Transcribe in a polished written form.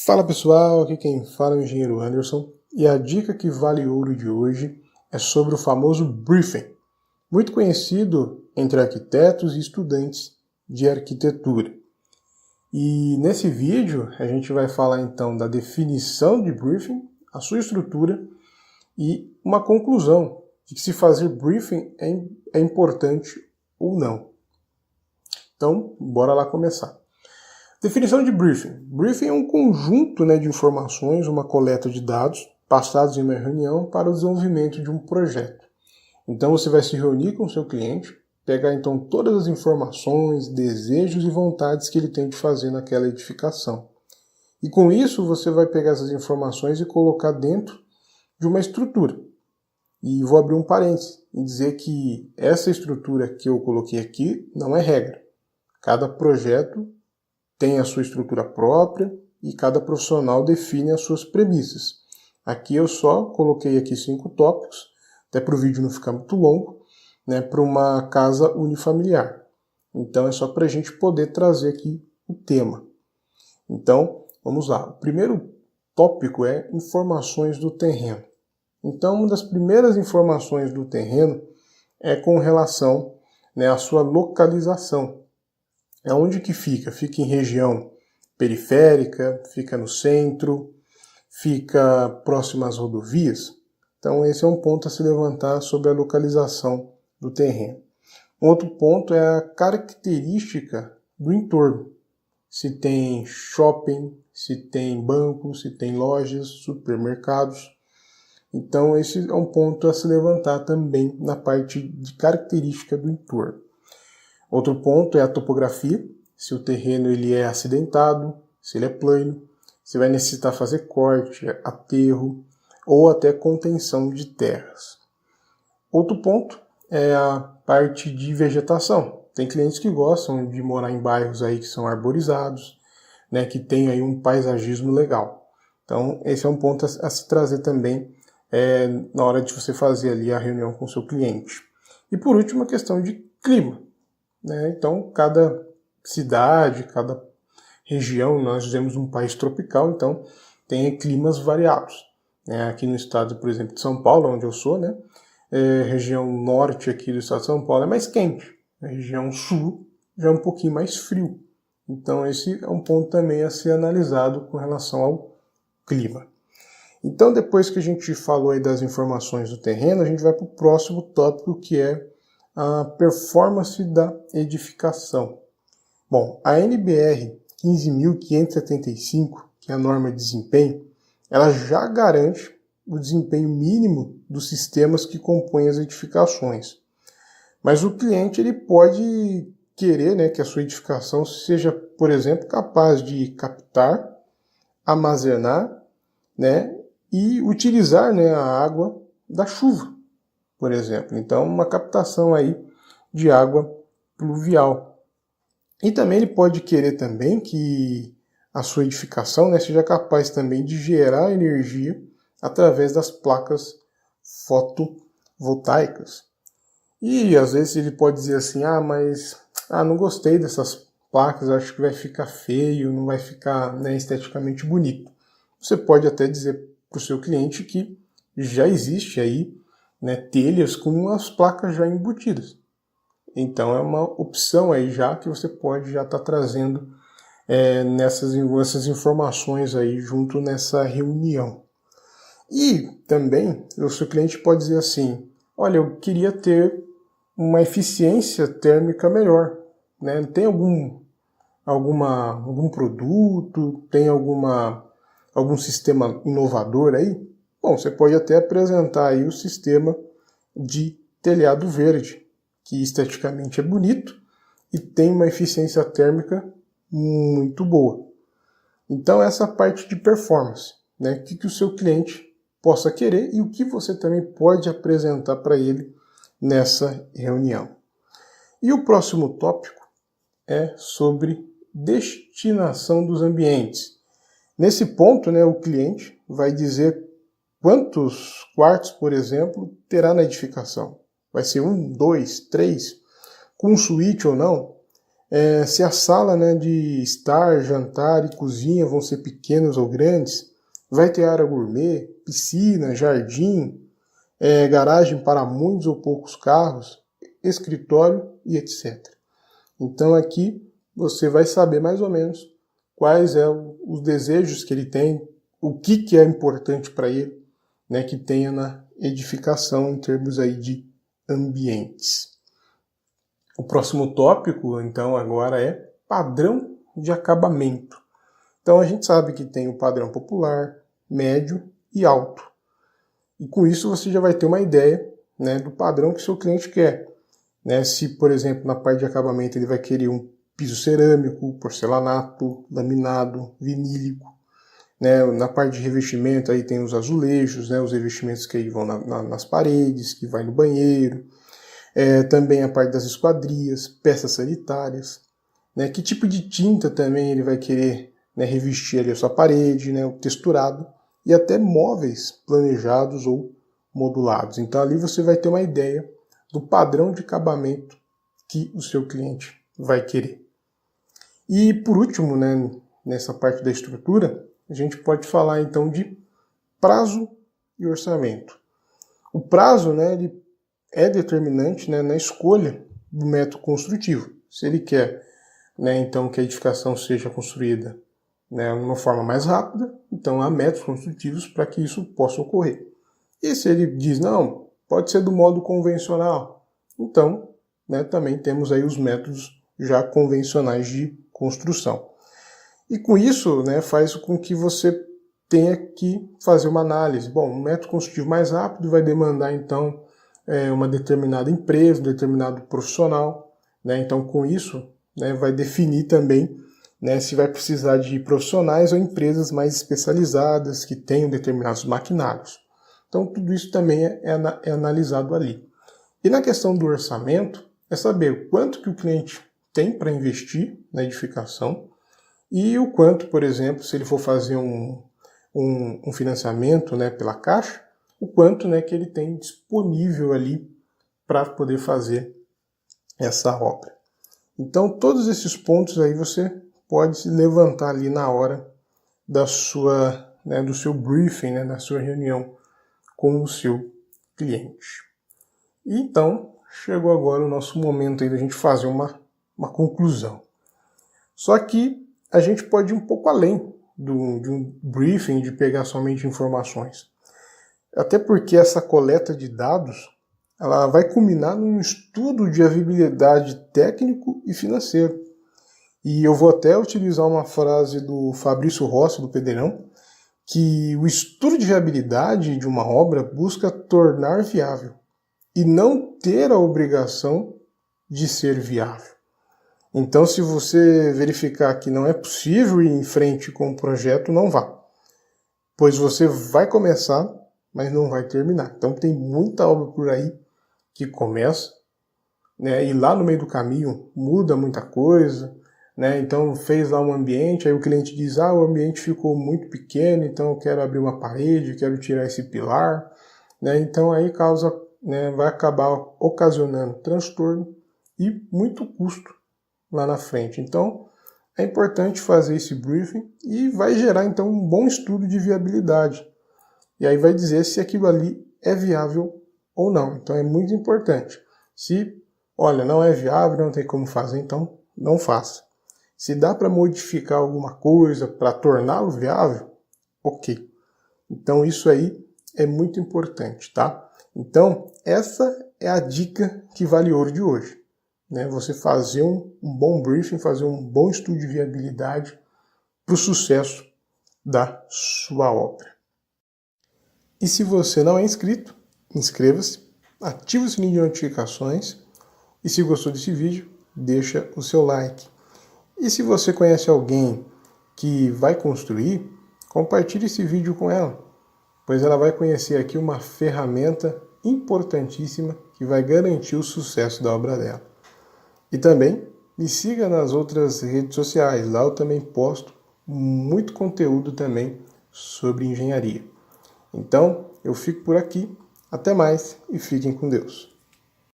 Fala pessoal, aqui quem fala é o engenheiro Anderson e a dica que vale ouro de hoje é sobre o famoso briefing, muito conhecido entre arquitetos e estudantes de arquitetura. E nesse vídeo a gente vai falar então da definição de briefing, a sua estrutura e uma conclusão de que se fazer briefing é importante ou não. Então, bora lá começar. Definição de briefing. Briefing é um conjunto de informações, uma coleta de dados passados em uma reunião para o desenvolvimento de um projeto. Então você vai se reunir com o seu cliente, pegar então todas as informações, desejos e vontades que ele tem de fazer naquela edificação. E com isso você vai pegar essas informações e colocar dentro de uma estrutura. E vou abrir um parênteses e dizer que essa estrutura que eu coloquei aqui não é regra. Cada projeto tem a sua estrutura própria e cada profissional define as suas premissas. Aqui eu só coloquei aqui 5 tópicos, até para o vídeo não ficar muito longo, para uma casa unifamiliar. Então é só para a gente poder trazer aqui o tema. Então, vamos lá. O primeiro tópico é informações do terreno. Então, uma das primeiras informações do terreno é com relação à sua localização. Onde que fica? Fica em região periférica, fica no centro, fica próximo às rodovias? Então esse é um ponto a se levantar sobre a localização do terreno. Outro ponto é a característica do entorno. Se tem shopping, se tem bancos, se tem lojas, supermercados. Então esse é um ponto a se levantar também na parte de característica do entorno. Outro ponto é a topografia, se o terreno ele é acidentado, se ele é plano, se vai necessitar fazer corte, aterro ou até contenção de terras. Outro ponto é a parte de vegetação. Tem clientes que gostam de morar em bairros aí que são arborizados, que tem aí um paisagismo legal. Então esse é um ponto a se trazer também na hora de você fazer ali a reunião com o seu cliente. E por último a questão de clima. Então, cada cidade, cada região, nós vivemos um país tropical, então tem climas variados. Aqui no estado, por exemplo, de São Paulo, onde eu sou, região norte aqui do estado de São Paulo é mais quente. A região sul já é um pouquinho mais frio. Então, esse é um ponto também a ser analisado com relação ao clima. Então, depois que a gente falou aí das informações do terreno, a gente vai para o próximo tópico, que é a performance da edificação. Bom, a NBR 15.575, que é a norma de desempenho, ela já garante o desempenho mínimo dos sistemas que compõem as edificações. Mas o cliente ele pode querer que a sua edificação seja, por exemplo, capaz de captar, armazenar e utilizar a água da chuva, por exemplo. Então, uma captação aí de água pluvial. E também ele pode querer também que a sua edificação seja capaz também de gerar energia através das placas fotovoltaicas. E às vezes ele pode dizer assim, mas não gostei dessas placas, acho que vai ficar feio, não vai ficar esteticamente bonito. Você pode até dizer para o seu cliente que já existe aí telhas com as placas já embutidas. Então é uma opção aí já que você pode já estar trazendo essas informações aí junto nessa reunião. E também o seu cliente pode dizer assim, olha, eu queria ter uma eficiência térmica melhor. Tem algum produto, tem algum sistema inovador aí? Bom, você pode até apresentar aí o sistema de telhado verde, que esteticamente é bonito e tem uma eficiência térmica muito boa. Então essa parte de performance, o que o seu cliente possa querer e o que você também pode apresentar para ele nessa reunião. E o próximo tópico é sobre destinação dos ambientes. Nesse ponto, o cliente vai dizer quantos quartos, por exemplo, terá na edificação. Vai ser 1, 2, 3, com suíte ou não? Se a sala, né, de estar, jantar e cozinha vão ser pequenas ou grandes, vai ter área gourmet, piscina, jardim, garagem para muitos ou poucos carros, escritório e etc. Então aqui você vai saber mais ou menos quais são os desejos que ele tem, o que é importante para ele, né, que tenha na edificação em termos aí de ambientes. O próximo tópico, então, agora é padrão de acabamento. Então a gente sabe que tem o padrão popular, médio e alto. E com isso você já vai ter uma ideia, né, do padrão que o seu cliente quer. Né? Se, por exemplo, na parte de acabamento ele vai querer um piso cerâmico, porcelanato, laminado, vinílico. Né? Na parte de revestimento aí tem os azulejos, né? Os revestimentos que aí vão nas paredes, que vai no banheiro. Também a parte das esquadrias, peças sanitárias. Né? Que tipo de tinta também ele vai querer, né, revestir ali a sua parede, né? O texturado. E até móveis planejados ou modulados. Então ali você vai ter uma ideia do padrão de acabamento que o seu cliente vai querer. E por último, né, nessa parte da estrutura, a gente pode falar então de prazo e orçamento. O prazo, né, ele é determinante, né, na escolha do método construtivo. Se ele quer, né, então que a edificação seja construída, né, de uma forma mais rápida, então há métodos construtivos para que isso possa ocorrer. E se ele diz, não, pode ser do modo convencional, então, né, também temos aí os métodos já convencionais de construção. E com isso, né, faz com que você tenha que fazer uma análise. Bom, um método construtivo mais rápido vai demandar, então, uma determinada empresa, um determinado profissional. Né? Então, com isso, né, vai definir também, né, se vai precisar de profissionais ou empresas mais especializadas que tenham determinados maquinários. Então, tudo isso também é analisado ali. E na questão do orçamento, é saber quanto que o cliente tem para investir na edificação e o quanto, por exemplo, se ele for fazer um financiamento, né, pela Caixa, o quanto, né, que ele tem disponível ali para poder fazer essa obra. Então, todos esses pontos aí você pode se levantar ali na hora da sua, né, do seu briefing, né, da sua reunião com o seu cliente. E então, chegou agora o nosso momento aí da gente fazer uma conclusão. Só que a gente pode ir um pouco além de um briefing, de pegar somente informações. Até porque essa coleta de dados ela vai culminar num estudo de viabilidade técnico e financeiro. E eu vou até utilizar uma frase do Fabrício Rossi, do Pedreirão, que o estudo de viabilidade de uma obra busca tornar viável e não ter a obrigação de ser viável. Então, se você verificar que não é possível ir em frente com o projeto, não vá. Pois você vai começar, mas não vai terminar. Então, tem muita obra por aí que começa, né, e lá no meio do caminho muda muita coisa. Né? Então, fez lá um ambiente, aí o cliente diz, o ambiente ficou muito pequeno, então eu quero abrir uma parede, quero tirar esse pilar. Né? Então, aí causa, né, vai acabar ocasionando transtorno e muito custo lá na frente. Então, é importante fazer esse briefing e vai gerar, então, um bom estudo de viabilidade. E aí vai dizer se aquilo ali é viável ou não. Então, é muito importante. Se, olha, não é viável, não tem como fazer, então não faça. Se dá para modificar alguma coisa para torná-lo viável, ok. Então, isso aí é muito importante, tá? Então, essa é a dica que vale ouro de hoje. Né, você fazer um bom briefing, fazer um bom estudo de viabilidade para o sucesso da sua obra. E se você não é inscrito, inscreva-se, ative o sininho de notificações e se gostou desse vídeo, deixa o seu like. E se você conhece alguém que vai construir, compartilhe esse vídeo com ela, pois ela vai conhecer aqui uma ferramenta importantíssima que vai garantir o sucesso da obra dela. E também me siga nas outras redes sociais, lá eu também posto muito conteúdo também sobre engenharia. Então, eu fico por aqui, até mais e fiquem com Deus.